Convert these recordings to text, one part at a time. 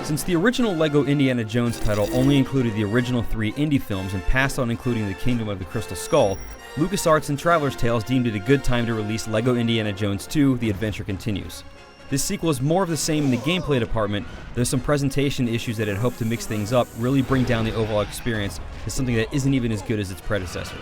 Since the original LEGO Indiana Jones title only included the original 3 Indy films and passed on including the Kingdom of the Crystal Skull, LucasArts and Traveler's Tales deemed it a good time to release LEGO Indiana Jones 2: The Adventure Continues. This sequel is more of the same in the gameplay department. There's some presentation issues that had hoped to mix things up, really bring down the overall experience to something that isn't even as good as its predecessor.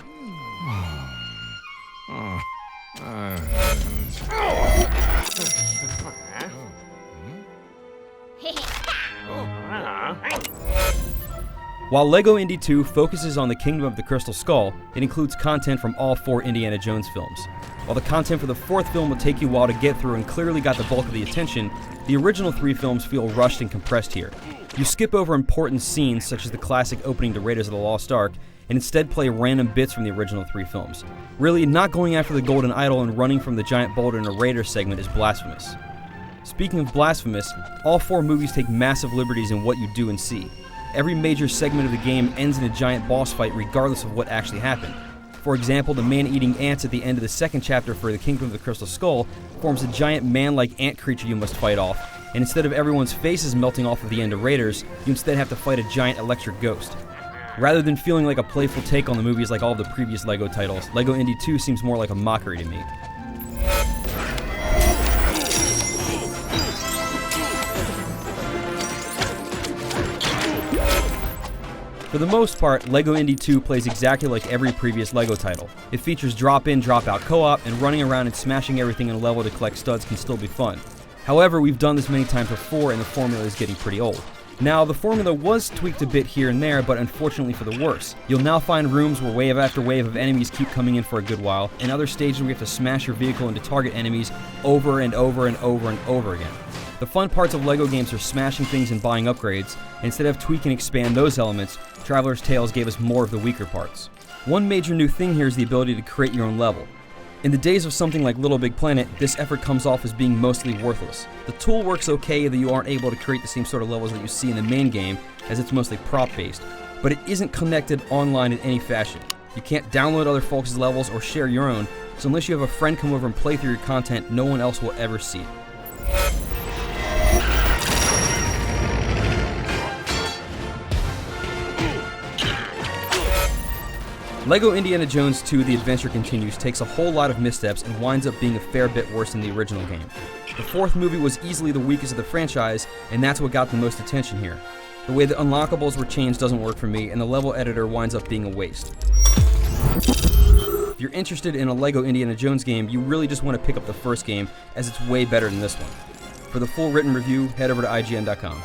While LEGO Indy 2 focuses on the Kingdom of the Crystal Skull, it includes content from all 4 Indiana Jones films. While the content for the 4th film will take you a while to get through and clearly got the bulk of the attention, the original 3 films feel rushed and compressed here. You skip over important scenes such as the classic opening to Raiders of the Lost Ark, and instead play random bits from the original 3 films. Really, not going after the golden idol and running from the giant boulder in a Raiders segment is blasphemous. Speaking of blasphemous, all 4 movies take massive liberties in what you do and see. Every major segment of the game ends in a giant boss fight regardless of what actually happened. For example, the man-eating ants at the end of the 2nd chapter for the Kingdom of the Crystal Skull forms a giant man-like ant creature you must fight off, and instead of everyone's faces melting off at the end of Raiders, you instead have to fight a giant electric ghost. Rather than feeling like a playful take on the movies like all of the previous LEGO titles, LEGO Indy 2 seems more like a mockery to me. For the most part, LEGO Indy 2 plays exactly like every previous LEGO title. It features drop-in, drop-out co-op, and running around and smashing everything in a level to collect studs can still be fun. However, we've done this many times before and the formula is getting pretty old. Now, the formula was tweaked a bit here and there, but unfortunately for the worse. You'll now find rooms where wave after wave of enemies keep coming in for a good while, and other stages where you have to smash your vehicle into target enemies over and over and over and over again. The fun parts of LEGO games are smashing things and buying upgrades. Instead of tweak and expand those elements, Traveler's Tales gave us more of the weaker parts. One major new thing here is the ability to create your own level. In the days of something like Little Big Planet, this effort comes off as being mostly worthless. The tool works okay that you aren't able to create the same sort of levels that you see in the main game, as it's mostly prop-based, but it isn't connected online in any fashion. You can't download other folks' levels or share your own, so unless you have a friend come over and play through your content, no one else will ever see it. LEGO Indiana Jones 2: The Adventure Continues takes a whole lot of missteps and winds up being a fair bit worse than the original game. The 4th movie was easily the weakest of the franchise, and that's what got the most attention here. The way the unlockables were changed doesn't work for me, and the level editor winds up being a waste. If you're interested in a LEGO Indiana Jones game, you really just want to pick up the first game, as it's way better than this one. For the full written review, head over to IGN.com.